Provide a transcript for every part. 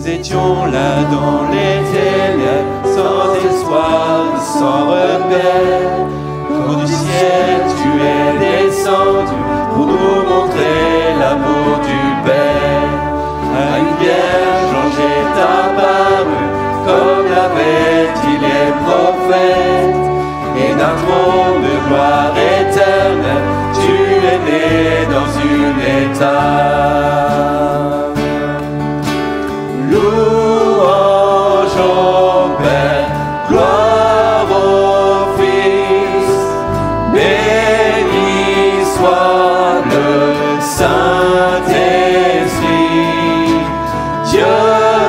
Nous étions là dans les ténèbres, sans espoir, sans repère. Quand du ciel tu es descendu pour nous montrer l'amour du Père. À une vierge ange est apparu, comme l'avaient dit les prophètes. Et d'un trône de gloire éternelle, tu es né dans une étape. Louange au Père, gloire au Fils, béni soit le Saint-Esprit. Dieu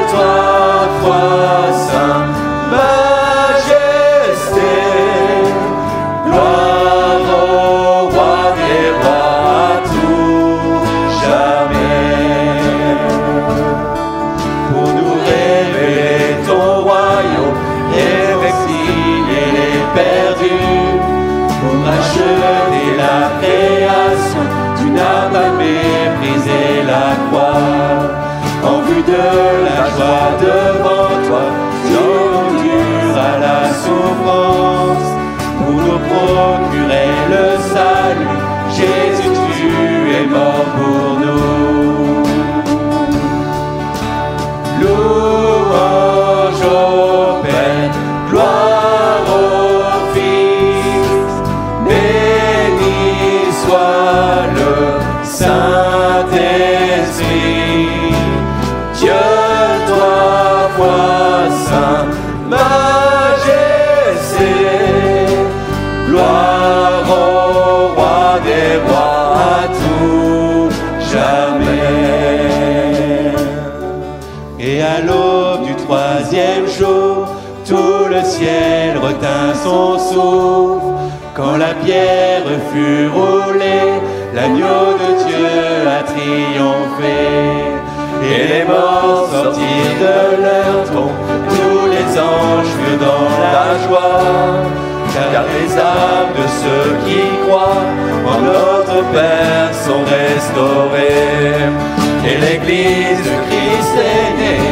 trois fois saint, majesté, gloire au roi des rois à tout jamais. Pour nous révéler ton royaume, les exilés, les perdus, pour achever la création, tu n'as pas méprisé la croix. En vue de la joie devant toi, tu enduras la souffrance. Pour nous procurer le salut, Jésus, tu es mort pour nous. Louange au Père, gloire au Fils, béni soit le Saint-Esprit. Dieu trois fois saint, majesté, gloire au roi des rois à tout jamais. Et à l'aube du troisième jour, tout le ciel retint son souffle. Quand la pierre fut roulée, l'agneau de Dieu a triomphé. Et les morts sortirent de leur tombe, tous les anges furent dans la joie. Car les âmes de ceux qui croient en notre Père sont restaurées. Et l'Église de Christ est née,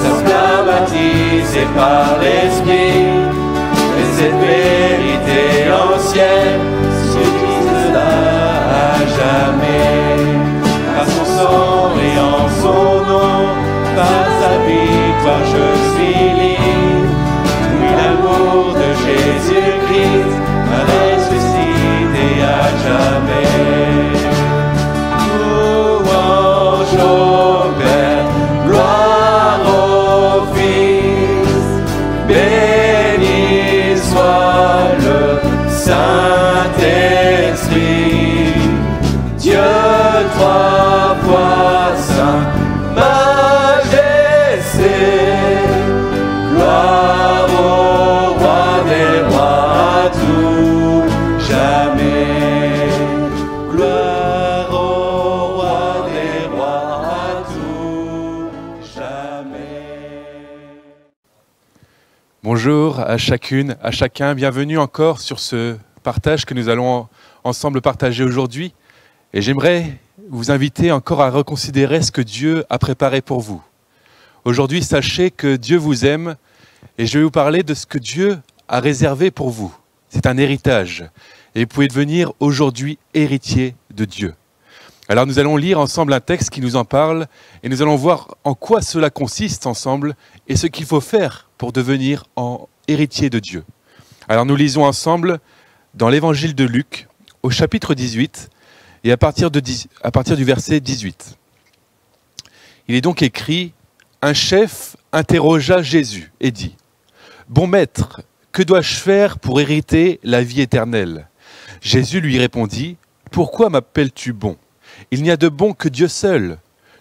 s'acclame baptisée par l'Esprit. Et cette vérité ancienne se disent-là à jamais. Par son sang et en son nom, par sa victoire je suis libre. Oui, l'amour de Jésus-Christ m'a ressuscité à jamais. Louange au Père, gloire au Fils, béni soit le Saint-Esprit. Dieu trois fois saint, majesté, gloire au roi des rois à tout jamais. Gloire au roi des rois à tout jamais. Bonjour à chacune, à chacun. Bienvenue encore sur ce partage que nous allons ensemble partager aujourd'hui. Et j'aimerais vous inviter encore à reconsidérer ce que Dieu a préparé pour vous. Aujourd'hui, sachez que Dieu vous aime et je vais vous parler de ce que Dieu a réservé pour vous. C'est un héritage et vous pouvez devenir aujourd'hui héritier de Dieu. Alors nous allons lire ensemble un texte qui nous en parle et nous allons voir en quoi cela consiste ensemble et ce qu'il faut faire pour devenir héritier de Dieu. Alors nous lisons ensemble dans l'évangile de Luc au chapitre 18 et à partir du verset 18. Il est donc écrit: un chef interrogea Jésus et dit: bon maître, que dois-je faire pour hériter la vie éternelle? Jésus lui répondit: pourquoi m'appelles-tu bon? Il n'y a de bon que Dieu seul.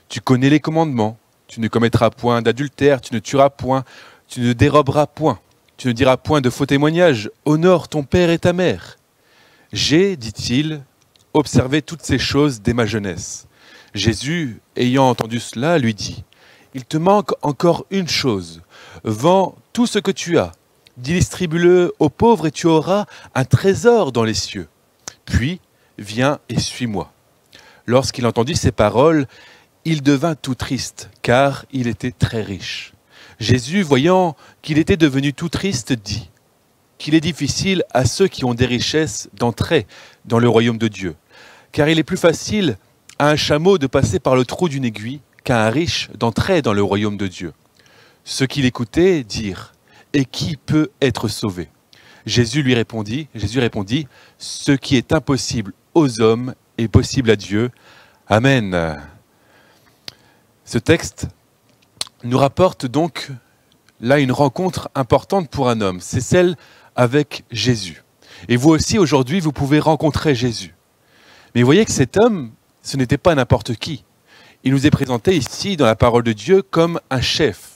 Tu connais les commandements. Tu ne commettras point d'adultère, tu ne tueras point, tu ne déroberas point, tu ne diras point de faux témoignages, honore ton père et ta mère. J'ai, dit-il, observé toutes ces choses dès ma jeunesse. Jésus, ayant entendu cela, lui dit: il te manque encore une chose. Vends tout ce que tu as, distribue-le aux pauvres et tu auras un trésor dans les cieux. Puis, viens et suis-moi. Lorsqu'il entendit ces paroles, il devint tout triste, car il était très riche. Jésus, voyant qu'il était devenu tout triste, dit qu'il est difficile à ceux qui ont des richesses d'entrer dans le royaume de Dieu. Car il est plus facile à un chameau de passer par le trou d'une aiguille qu'à un riche d'entrer dans le royaume de Dieu. Ceux qui l'écoutaient dirent « Et qui peut être sauvé ?» Jésus répondit « Ce qui est impossible aux hommes est possible à Dieu. Amen. » Ce texte nous rapporte donc là une rencontre importante pour un homme. C'est celle avec Jésus. Et vous aussi, aujourd'hui, vous pouvez rencontrer Jésus. Mais vous voyez que cet homme, ce n'était pas n'importe qui. Il nous est présenté ici, dans la parole de Dieu, comme un chef.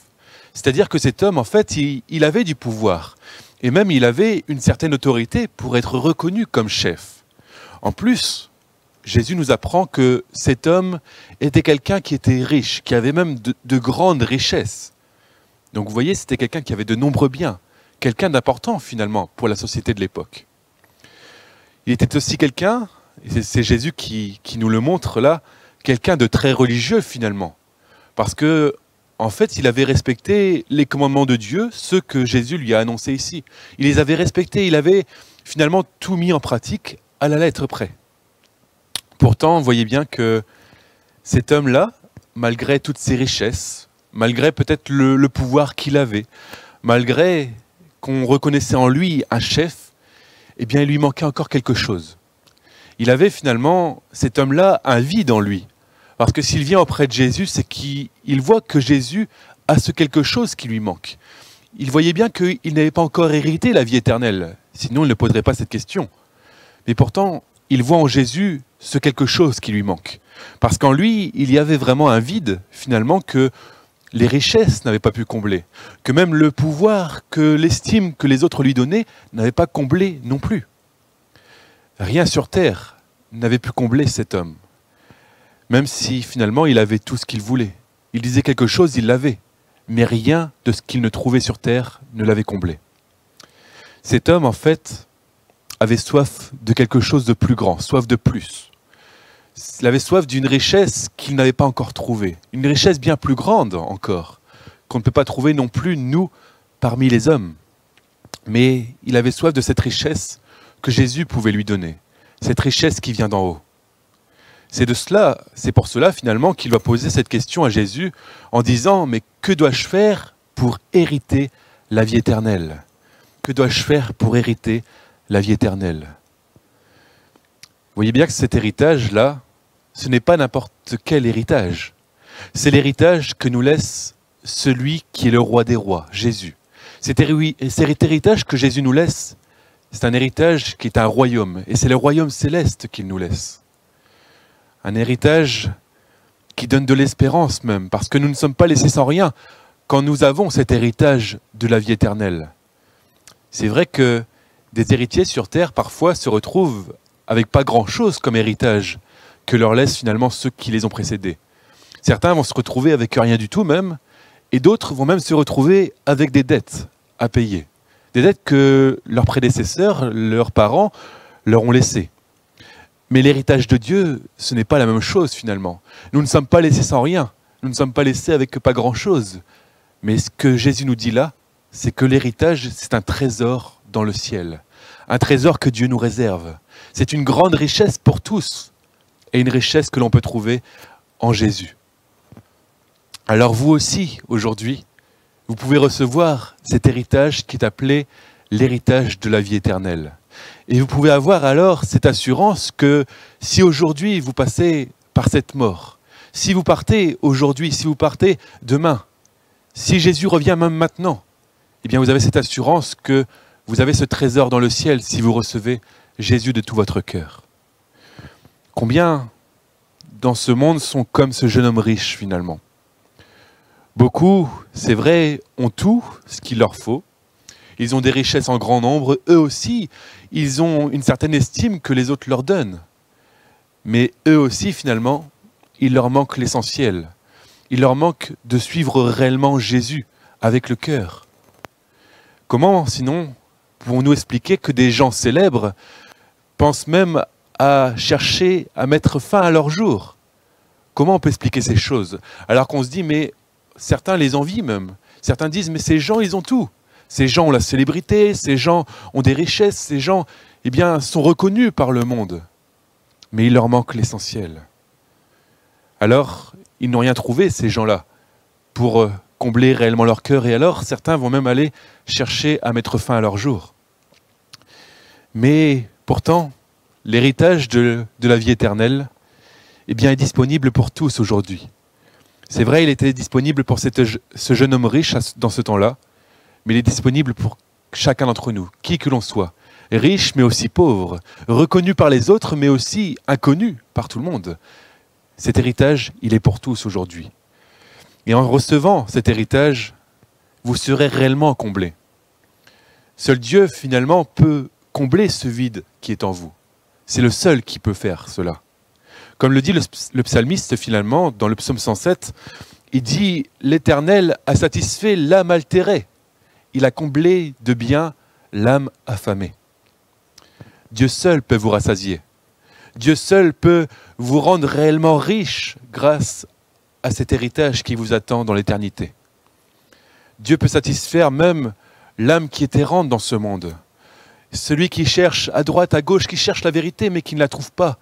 C'est-à-dire que cet homme, en fait, il avait du pouvoir. Et même, il avait une certaine autorité pour être reconnu comme chef. En plus, Jésus nous apprend que cet homme était quelqu'un qui était riche, qui avait même de grandes richesses. Donc vous voyez, c'était quelqu'un qui avait de nombreux biens, quelqu'un d'important finalement pour la société de l'époque. Il était aussi quelqu'un, et c'est Jésus qui nous le montre là, quelqu'un de très religieux finalement. Parce que, en fait, il avait respecté les commandements de Dieu, ceux que Jésus lui a annoncés ici. Il les avait respectés, il avait finalement tout mis en pratique à la lettre près. Pourtant, vous voyez bien que cet homme-là, malgré toutes ses richesses, malgré peut-être le pouvoir qu'il avait, malgré qu'on reconnaissait en lui un chef, eh bien, il lui manquait encore quelque chose. Il avait finalement, cet homme-là, un vide en lui. Parce que s'il vient auprès de Jésus, c'est qu'il voit que Jésus a ce quelque chose qui lui manque. Il voyait bien qu'il n'avait pas encore hérité la vie éternelle, sinon il ne poserait pas cette question. Mais pourtant, il voit en Jésus ce quelque chose qui lui manque. Parce qu'en lui, il y avait vraiment un vide, finalement, que les richesses n'avaient pas pu combler, que même le pouvoir, que l'estime que les autres lui donnaient, n'avait pas comblé non plus. Rien sur terre n'avait pu combler cet homme. Même si finalement il avait tout ce qu'il voulait. Il disait quelque chose, il l'avait. Mais rien de ce qu'il ne trouvait sur terre ne l'avait comblé. Cet homme, en fait, avait soif de quelque chose de plus grand, soif de plus. Il avait soif d'une richesse qu'il n'avait pas encore trouvée. Une richesse bien plus grande encore, qu'on ne peut pas trouver non plus, nous, parmi les hommes. Mais il avait soif de cette richesse que Jésus pouvait lui donner. Cette richesse qui vient d'en haut. C'est pour cela finalement qu'il va poser cette question à Jésus en disant « Mais que dois-je faire pour hériter la vie éternelle ? Que dois-je faire pour hériter la vie éternelle ?» Vous voyez bien que cet héritage-là, ce n'est pas n'importe quel héritage. C'est l'héritage que nous laisse celui qui est le roi des rois, Jésus. Cet héritage que Jésus nous laisse, c'est un héritage qui est un royaume, et c'est le royaume céleste qu'il nous laisse. Un héritage qui donne de l'espérance même, parce que nous ne sommes pas laissés sans rien quand nous avons cet héritage de la vie éternelle. C'est vrai que des héritiers sur terre, parfois, se retrouvent avec pas grand-chose comme héritage que leur laissent finalement ceux qui les ont précédés. Certains vont se retrouver avec rien du tout même, et d'autres vont même se retrouver avec des dettes à payer. Des dettes que leurs prédécesseurs, leurs parents, leur ont laissées. Mais l'héritage de Dieu, ce n'est pas la même chose finalement. Nous ne sommes pas laissés sans rien, nous ne sommes pas laissés avec pas grand-chose. Mais ce que Jésus nous dit là, c'est que l'héritage, c'est un trésor dans le ciel. Un trésor que Dieu nous réserve. C'est une grande richesse pour tous, et une richesse que l'on peut trouver en Jésus. Alors vous aussi, aujourd'hui, vous pouvez recevoir cet héritage qui est appelé l'héritage de la vie éternelle. Et vous pouvez avoir alors cette assurance que si aujourd'hui vous passez par cette mort, si vous partez aujourd'hui, si vous partez demain, si Jésus revient même maintenant, eh bien vous avez cette assurance que vous avez ce trésor dans le ciel si vous recevez Jésus de tout votre cœur. Combien dans ce monde sont comme ce jeune homme riche finalement? Beaucoup, c'est vrai, ont tout ce qu'il leur faut. Ils ont des richesses en grand nombre. Eux aussi, ils ont une certaine estime que les autres leur donnent. Mais eux aussi, finalement, il leur manque l'essentiel. Il leur manque de suivre réellement Jésus avec le cœur. Comment, sinon, pouvons-nous expliquer que des gens célèbres pensent même à chercher à mettre fin à leur jour? Comment on peut expliquer ces choses? Alors qu'on se dit, mais certains les envient même. Certains disent, mais ces gens, ils ont tout. Ces gens ont la célébrité, ces gens ont des richesses, ces gens, eh bien, sont reconnus par le monde. Mais il leur manque l'essentiel. Alors, ils n'ont rien trouvé, ces gens-là, pour combler réellement leur cœur. Et alors, certains vont même aller chercher à mettre fin à leur jour. Mais pourtant, l'héritage de la vie éternelle, eh bien, est disponible pour tous aujourd'hui. C'est vrai, il était disponible pour ce jeune homme riche dans ce temps-là, mais il est disponible pour chacun d'entre nous, qui que l'on soit, riche mais aussi pauvre, reconnu par les autres mais aussi inconnu par tout le monde. Cet héritage, il est pour tous aujourd'hui. Et en recevant cet héritage, vous serez réellement comblés. Seul Dieu, finalement, peut combler ce vide qui est en vous. C'est le seul qui peut faire cela. Comme le dit le psalmiste, finalement, dans le psaume 107, il dit « L'Éternel a satisfait l'âme altérée. Il a comblé de bien l'âme affamée. » Dieu seul peut vous rassasier. Dieu seul peut vous rendre réellement riche grâce à cet héritage qui vous attend dans l'éternité. Dieu peut satisfaire même l'âme qui est errante dans ce monde. Celui qui cherche à droite, à gauche, qui cherche la vérité mais qui ne la trouve pas.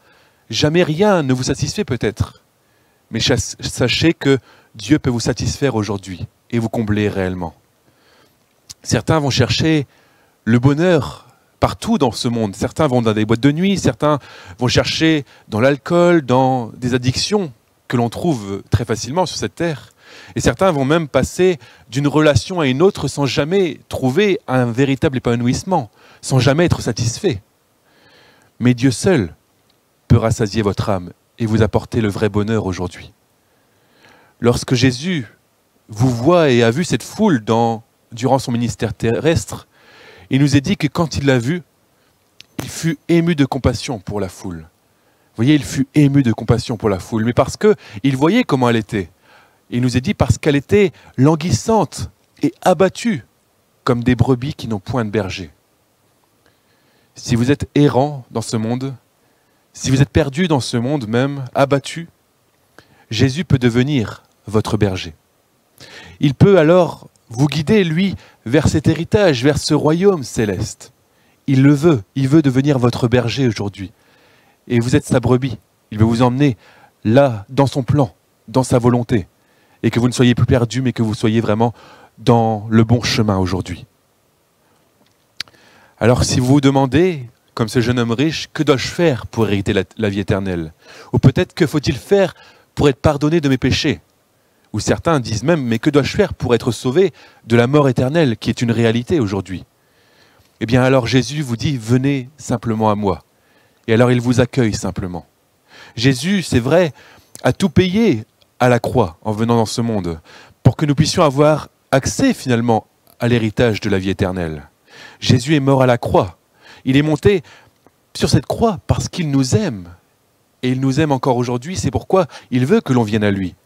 Jamais rien ne vous satisfait peut-être. Mais sachez que Dieu peut vous satisfaire aujourd'hui et vous combler réellement. Certains vont chercher le bonheur partout dans ce monde. Certains vont dans des boîtes de nuit, certains vont chercher dans l'alcool, dans des addictions que l'on trouve très facilement sur cette terre. Et certains vont même passer d'une relation à une autre sans jamais trouver un véritable épanouissement, sans jamais être satisfait. Mais Dieu seul peut rassasier votre âme et vous apporter le vrai bonheur aujourd'hui. Lorsque Jésus vous voit et a vu cette foule durant son ministère terrestre, il nous est dit que quand il l'a vu, il fut ému de compassion pour la foule. Vous voyez, il fut ému de compassion pour la foule, mais parce qu'il voyait comment elle était. Il nous est dit parce qu'elle était languissante et abattue, comme des brebis qui n'ont point de berger. Si vous êtes errant dans ce monde, si vous êtes perdu dans ce monde même, abattu, Jésus peut devenir votre berger. Il peut alors vous guider, lui, vers cet héritage, vers ce royaume céleste. Il le veut, il veut devenir votre berger aujourd'hui. Et vous êtes sa brebis. Il veut vous emmener là, dans son plan, dans sa volonté. Et que vous ne soyez plus perdu, mais que vous soyez vraiment dans le bon chemin aujourd'hui. Alors si vous vous demandez, comme ce jeune homme riche, que dois-je faire pour hériter la vie éternelle? Ou peut-être que faut-il faire pour être pardonné de mes péchés? Ou certains disent même, mais que dois-je faire pour être sauvé de la mort éternelle qui est une réalité aujourd'hui? Eh bien alors Jésus vous dit, venez simplement à moi. Et alors il vous accueille simplement. Jésus, c'est vrai, a tout payé à la croix en venant dans ce monde, pour que nous puissions avoir accès finalement à l'héritage de la vie éternelle. Jésus est mort à la croix. Il est monté sur cette croix parce qu'il nous aime. Et il nous aime encore aujourd'hui, c'est pourquoi il veut que l'on vienne à lui.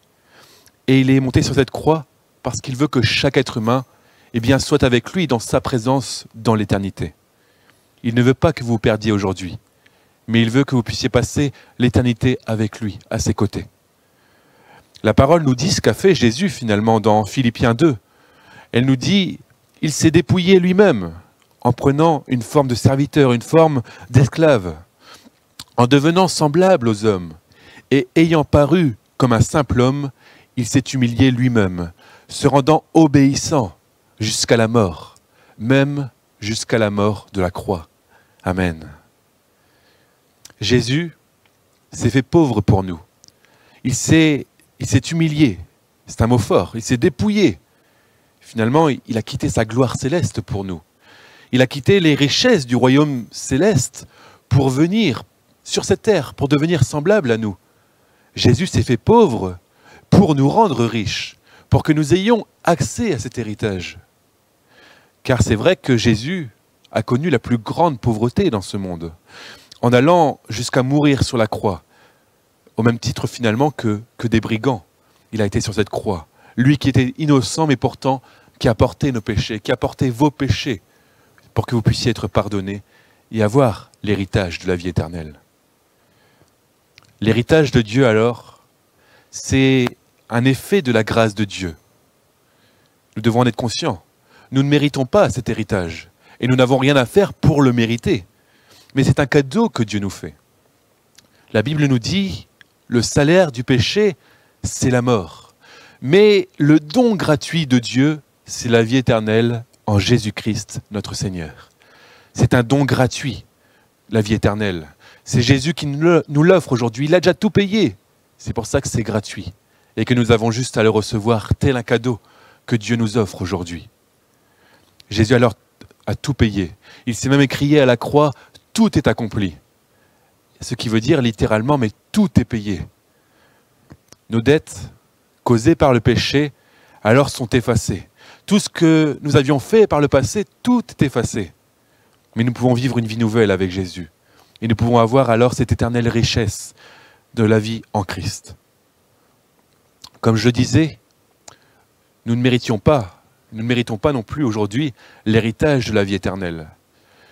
Et il est monté sur cette croix parce qu'il veut que chaque être humain soit avec lui dans sa présence dans l'éternité. Il ne veut pas que vous vous perdiez aujourd'hui, mais il veut que vous puissiez passer l'éternité avec lui, à ses côtés. La parole nous dit ce qu'a fait Jésus finalement dans Philippiens 2. Elle nous dit, il s'est dépouillé lui-même en prenant une forme de serviteur, une forme d'esclave, en devenant semblable aux hommes et ayant paru comme un simple homme, il s'est humilié lui-même, se rendant obéissant jusqu'à la mort, même jusqu'à la mort de la croix. Amen. Jésus s'est fait pauvre pour nous. Il s'est humilié, c'est un mot fort, il s'est dépouillé. Finalement, il a quitté sa gloire céleste pour nous. Il a quitté les richesses du royaume céleste pour venir sur cette terre, pour devenir semblable à nous. Jésus s'est fait pauvre pour nous rendre riches, pour que nous ayons accès à cet héritage. Car c'est vrai que Jésus a connu la plus grande pauvreté dans ce monde, en allant jusqu'à mourir sur la croix, au même titre finalement que des brigands. Il a été sur cette croix. Lui qui était innocent, mais pourtant qui a porté nos péchés, qui a porté vos péchés, pour que vous puissiez être pardonnés et avoir l'héritage de la vie éternelle. L'héritage de Dieu alors, c'est un effet de la grâce de Dieu. Nous devons en être conscients. Nous ne méritons pas cet héritage et nous n'avons rien à faire pour le mériter. Mais c'est un cadeau que Dieu nous fait. La Bible nous dit, le salaire du péché, c'est la mort. Mais le don gratuit de Dieu, c'est la vie éternelle en Jésus-Christ, notre Seigneur. C'est un don gratuit, la vie éternelle. C'est Jésus qui nous l'offre aujourd'hui. Il a déjà tout payé. C'est pour ça que c'est gratuit. Et que nous avons juste à le recevoir tel un cadeau que Dieu nous offre aujourd'hui. Jésus alors a tout payé. Il s'est même écrié à la croix, tout est accompli. Ce qui veut dire littéralement, mais tout est payé. Nos dettes causées par le péché, alors sont effacées. Tout ce que nous avions fait par le passé, tout est effacé. Mais nous pouvons vivre une vie nouvelle avec Jésus. Et nous pouvons avoir alors cette éternelle richesse de la vie en Christ. Comme je le disais, nous ne méritons pas non plus aujourd'hui l'héritage de la vie éternelle.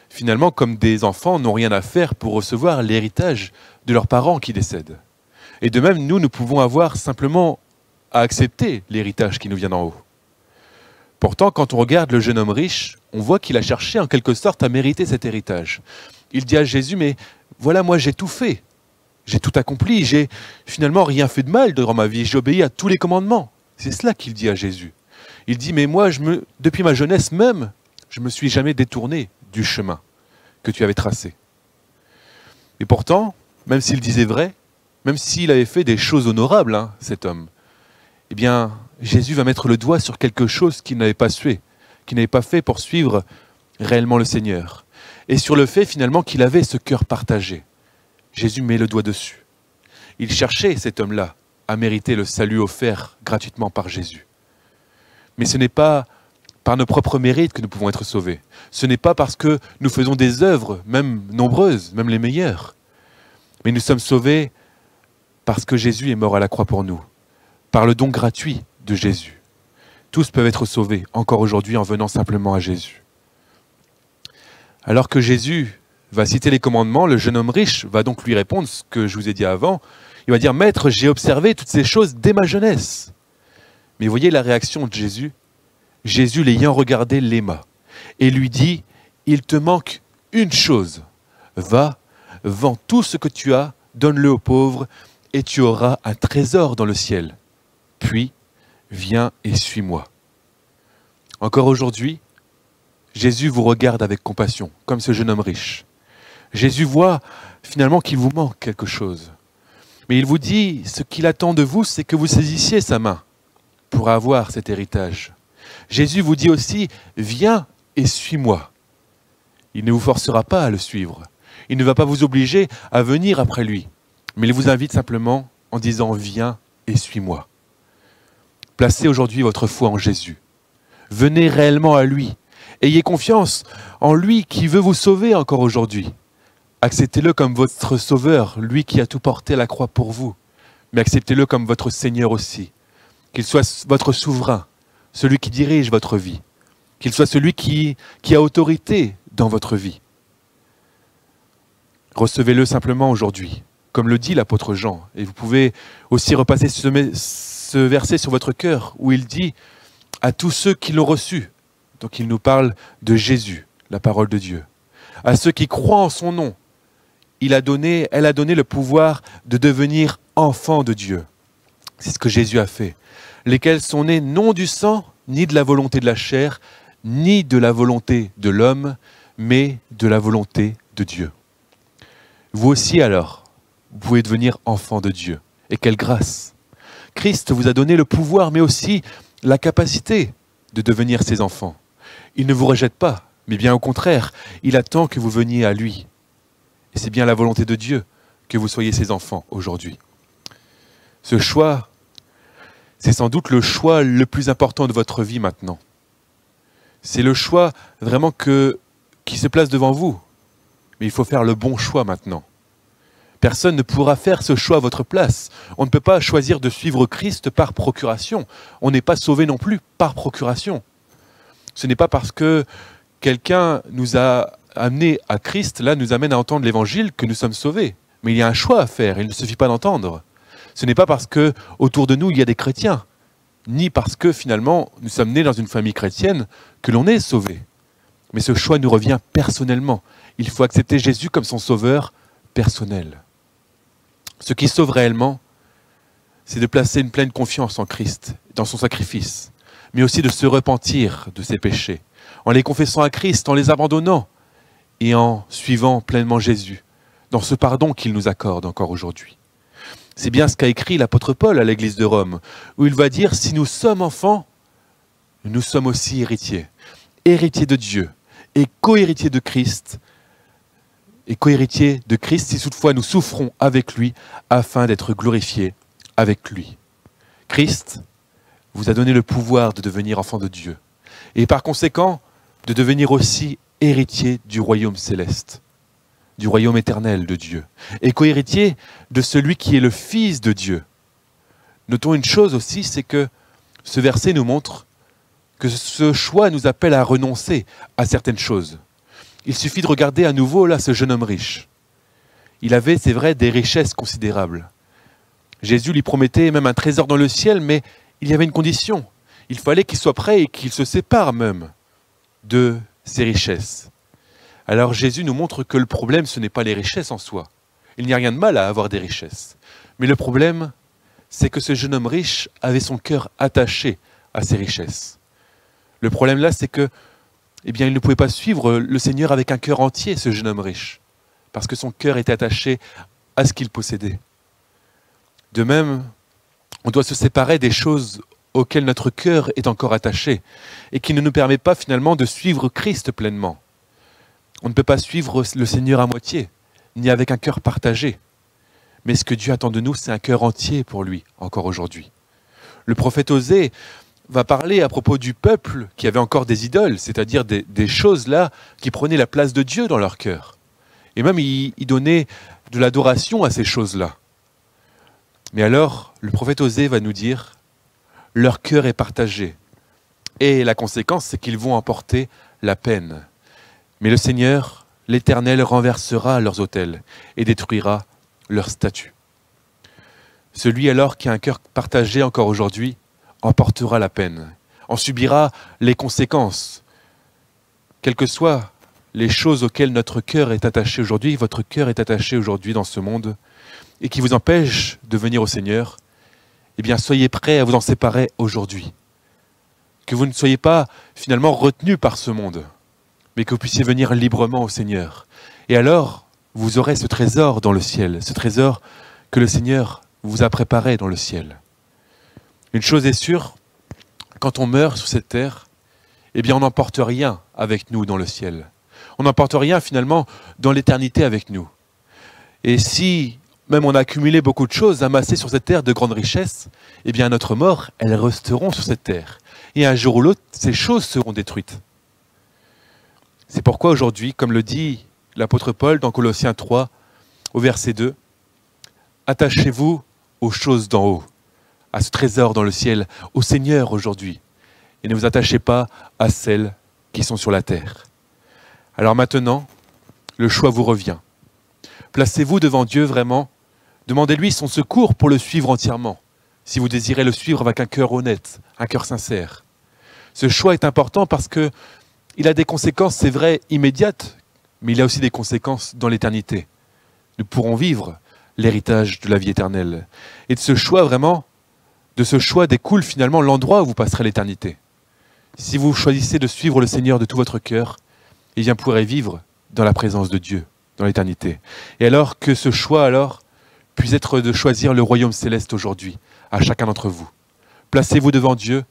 Finalement, comme des enfants n'ont rien à faire pour recevoir l'héritage de leurs parents qui décèdent. Et de même, nous pouvons avoir simplement à accepter l'héritage qui nous vient d'en haut. Pourtant, quand on regarde le jeune homme riche, on voit qu'il a cherché en quelque sorte à mériter cet héritage. Il dit à Jésus, mais voilà, moi j'ai tout fait. J'ai tout accompli, j'ai finalement rien fait de mal durant ma vie, j'ai obéi à tous les commandements. C'est cela qu'il dit à Jésus. Il dit, mais moi, depuis ma jeunesse même, je ne me suis jamais détourné du chemin que tu avais tracé. Et pourtant, même s'il disait vrai, même s'il avait fait des choses honorables, cet homme, eh bien, Jésus va mettre le doigt sur quelque chose qu'il n'avait pas sué, qu'il n'avait pas fait pour suivre réellement le Seigneur. Et sur le fait, finalement, qu'il avait ce cœur partagé. Jésus met le doigt dessus. Il cherchait, cet homme-là, à mériter le salut offert gratuitement par Jésus. Mais ce n'est pas par nos propres mérites que nous pouvons être sauvés. Ce n'est pas parce que nous faisons des œuvres, même nombreuses, même les meilleures. Mais nous sommes sauvés parce que Jésus est mort à la croix pour nous, par le don gratuit de Jésus. Tous peuvent être sauvés, encore aujourd'hui, en venant simplement à Jésus. Alors que Jésus va citer les commandements, le jeune homme riche va donc lui répondre ce que je vous ai dit avant. Il va dire, « Maître, j'ai observé toutes ces choses dès ma jeunesse. » Mais voyez la réaction de Jésus. Jésus, l'ayant regardé, l'aima et lui dit, « Il te manque une chose. Va, vends tout ce que tu as, donne-le aux pauvres, et tu auras un trésor dans le ciel. Puis, viens et suis-moi. » Encore aujourd'hui, Jésus vous regarde avec compassion, comme ce jeune homme riche. Jésus voit finalement qu'il vous manque quelque chose. Mais il vous dit, ce qu'il attend de vous, c'est que vous saisissiez sa main pour avoir cet héritage. Jésus vous dit aussi, viens et suis-moi. Il ne vous forcera pas à le suivre. Il ne va pas vous obliger à venir après lui. Mais il vous invite simplement en disant, viens et suis-moi. Placez aujourd'hui votre foi en Jésus. Venez réellement à lui. Ayez confiance en lui qui veut vous sauver encore aujourd'hui. Acceptez-le comme votre sauveur, lui qui a tout porté à la croix pour vous. Mais acceptez-le comme votre Seigneur aussi. Qu'il soit votre souverain, celui qui dirige votre vie. Qu'il soit celui qui a autorité dans votre vie. Recevez-le simplement aujourd'hui, comme le dit l'apôtre Jean. Et vous pouvez aussi repasser ce verset sur votre cœur où il dit à tous ceux qui l'ont reçu. Donc il nous parle de Jésus, la parole de Dieu. À ceux qui croient en son nom, elle a donné le pouvoir de devenir enfants de Dieu. C'est ce que Jésus a fait. Lesquels sont nés non du sang, ni de la volonté de la chair, ni de la volonté de l'homme, mais de la volonté de Dieu. Vous aussi alors, vous pouvez devenir enfants de Dieu. Et quelle grâce! Christ vous a donné le pouvoir, mais aussi la capacité de devenir ses enfants. Il ne vous rejette pas, mais bien au contraire, il attend que vous veniez à lui. Et c'est bien la volonté de Dieu que vous soyez ses enfants aujourd'hui. Ce choix, c'est sans doute le choix le plus important de votre vie maintenant. C'est le choix vraiment qui se place devant vous. Mais il faut faire le bon choix maintenant. Personne ne pourra faire ce choix à votre place. On ne peut pas choisir de suivre Christ par procuration. On n'est pas sauvé non plus par procuration. Ce n'est pas parce que quelqu'un nous a amenés à Christ, là nous amène à entendre l'évangile que nous sommes sauvés. Mais il y a un choix à faire, il ne suffit pas d'entendre. Ce n'est pas parce que autour de nous il y a des chrétiens, ni parce que finalement nous sommes nés dans une famille chrétienne que l'on est sauvé. Mais ce choix nous revient personnellement. Il faut accepter Jésus comme son sauveur personnel. Ce qui sauve réellement, c'est de placer une pleine confiance en Christ, dans son sacrifice, mais aussi de se repentir de ses péchés, en les confessant à Christ, en les abandonnant et en suivant pleinement Jésus, dans ce pardon qu'il nous accorde encore aujourd'hui. C'est bien ce qu'a écrit l'apôtre Paul à l'église de Rome, où il va dire « Si nous sommes enfants, nous sommes aussi héritiers, héritiers de Dieu et co-héritiers de Christ, si toutefois nous souffrons avec lui, afin d'être glorifiés avec lui. » Christ vous a donné le pouvoir de devenir enfant de Dieu, et par conséquent, de devenir aussi héritier du royaume céleste, du royaume éternel de Dieu, et co-héritier de celui qui est le Fils de Dieu. Notons une chose aussi, c'est que ce verset nous montre que ce choix nous appelle à renoncer à certaines choses. Il suffit de regarder à nouveau là ce jeune homme riche. Il avait, c'est vrai, des richesses considérables. Jésus lui promettait même un trésor dans le ciel, mais il y avait une condition. Il fallait qu'il soit prêt et qu'il se sépare même de ses richesses. Alors Jésus nous montre que le problème, ce n'est pas les richesses en soi. Il n'y a rien de mal à avoir des richesses. Mais le problème, c'est que ce jeune homme riche avait son cœur attaché à ses richesses. Le problème là, c'est que, il ne pouvait pas suivre le Seigneur avec un cœur entier, ce jeune homme riche, parce que son cœur était attaché à ce qu'il possédait. De même, on doit se séparer des choses auxquelles notre cœur est encore attaché et qui ne nous permet pas finalement de suivre Christ pleinement. On ne peut pas suivre le Seigneur à moitié, ni avec un cœur partagé. Mais ce que Dieu attend de nous, c'est un cœur entier pour lui, encore aujourd'hui. Le prophète Osée va parler à propos du peuple qui avait encore des idoles, c'est-à-dire des choses là qui prenaient la place de Dieu dans leur cœur. Et même il donnait de l'adoration à ces choses-là. Mais alors, le prophète Osée va nous dire « Leur cœur est partagé. » Et la conséquence, c'est qu'ils vont emporter la peine. Mais le Seigneur, l'Éternel, renversera leurs autels et détruira leurs statues. Celui alors qui a un cœur partagé encore aujourd'hui emportera la peine, en subira les conséquences. Quelles que soient les choses auxquelles notre cœur est attaché aujourd'hui, votre cœur est attaché aujourd'hui dans ce monde, et qui vous empêche de venir au Seigneur, eh bien soyez prêts à vous en séparer aujourd'hui. Que vous ne soyez pas finalement retenus par ce monde, mais que vous puissiez venir librement au Seigneur. Et alors, vous aurez ce trésor dans le ciel, ce trésor que le Seigneur vous a préparé dans le ciel. Une chose est sûre, quand on meurt sur cette terre, eh bien on n'emporte rien avec nous dans le ciel. On n'emporte rien finalement dans l'éternité avec nous. Et si même on a accumulé beaucoup de choses, amassées sur cette terre de grandes richesses, eh bien à notre mort, elles resteront sur cette terre. Et un jour ou l'autre, ces choses seront détruites. C'est pourquoi aujourd'hui, comme le dit l'apôtre Paul dans Colossiens 3, au verset 2, « Attachez-vous aux choses d'en haut, à ce trésor dans le ciel, au Seigneur aujourd'hui, et ne vous attachez pas à celles qui sont sur la terre. » Alors maintenant, le choix vous revient. Placez-vous devant Dieu vraiment, demandez-lui son secours pour le suivre entièrement, si vous désirez le suivre avec un cœur honnête, un cœur sincère. Ce choix est important parce que il a des conséquences, c'est vrai, immédiates, mais il a aussi des conséquences dans l'éternité. Nous pourrons vivre l'héritage de la vie éternelle. Et de ce choix vraiment, de ce choix découle finalement l'endroit où vous passerez l'éternité. Si vous choisissez de suivre le Seigneur de tout votre cœur, eh bien vous pourrez vivre dans la présence de Dieu, dans l'éternité. Et alors que ce choix alors puisse être de choisir le royaume céleste aujourd'hui, à chacun d'entre vous. Placez-vous devant Dieu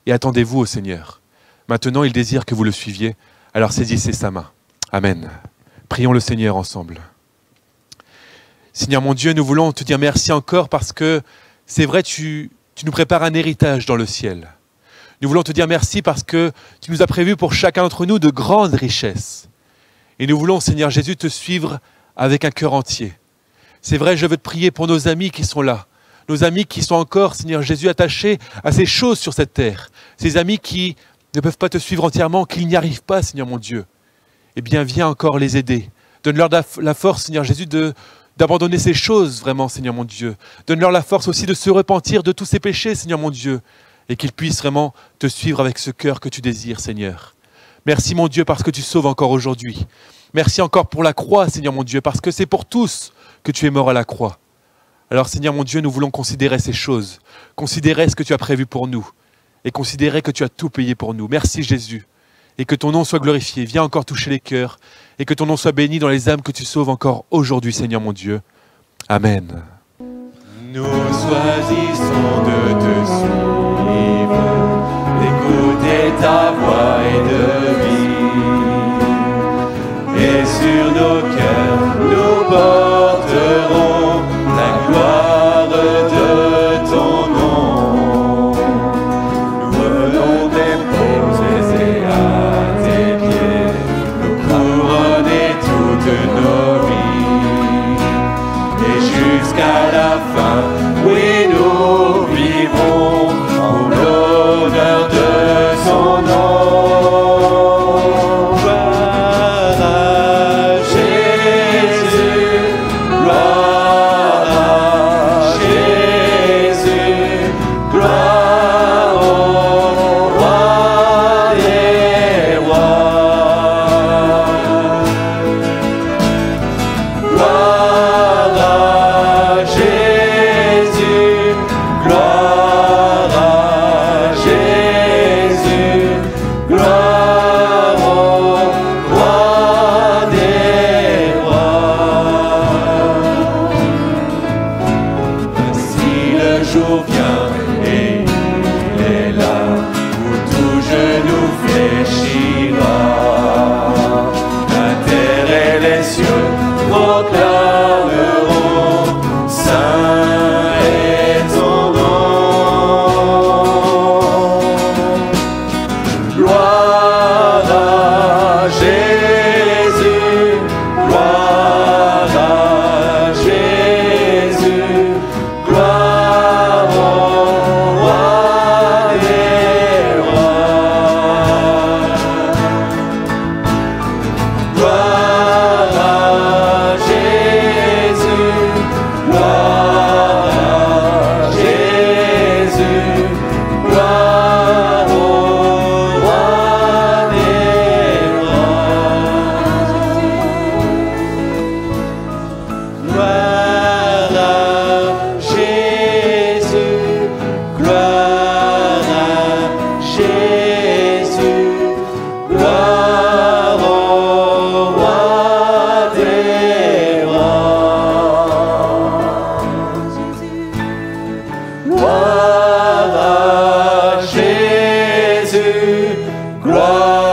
et attendez-vous au Seigneur. Maintenant, il désire que vous le suiviez, alors saisissez sa main. Amen. Prions le Seigneur ensemble. Seigneur mon Dieu, nous voulons te dire merci encore parce que c'est vrai, tu nous prépares un héritage dans le ciel. Nous voulons te dire merci parce que tu nous as prévu pour chacun d'entre nous de grandes richesses. Et nous voulons, Seigneur Jésus, te suivre avec un cœur entier. C'est vrai, je veux te prier pour nos amis qui sont là. Nos amis qui sont encore, Seigneur Jésus, attachés à ces choses sur cette terre. Ces amis qui ne peuvent pas te suivre entièrement, qu'ils n'y arrivent pas, Seigneur mon Dieu. Eh bien, viens encore les aider. Donne-leur la force, Seigneur Jésus, de d'abandonner ces choses vraiment, Seigneur mon Dieu. Donne-leur la force aussi de se repentir de tous ces péchés, Seigneur mon Dieu, et qu'ils puissent vraiment te suivre avec ce cœur que tu désires, Seigneur. Merci mon Dieu parce que tu sauves encore aujourd'hui. Merci encore pour la croix, Seigneur mon Dieu, parce que c'est pour tous que tu es mort à la croix. Alors Seigneur mon Dieu, nous voulons considérer ces choses, considérer ce que tu as prévu pour nous, et considérer que tu as tout payé pour nous. Merci Jésus, et que ton nom soit glorifié. Viens encore toucher les cœurs, et que ton nom soit béni dans les âmes que tu sauves encore aujourd'hui, Seigneur mon Dieu. Amen. Nous choisissons de te suivre, d'écouter ta voix et de vivre. Et sur nos cœurs, nous porterons la gloire de ton nom. Nous venons déposer à tes pieds, nous couronner toutes nos vies. Et jusqu'à la fin, oui, nous vivrons en l'honneur de son nom. Gloire à Jésus, gloire à Jésus, gloire au roi des rois. Gloire à Jésus, gloire à Jésus, gloire au roi des rois. Ainsi le jour vient et il est là, où tout genou fléchira. La terre et les cieux proclameront Saint est ton nom. Gloire à Jésus, gloire à Jésus, gloire au roi des rois. Gloire à Jésus, gloire à Jésus, gloire au roi des rois. Gloire à Jésus, gloire à Jésus, gloire au roi des rois. Gloire à Jésus, gloire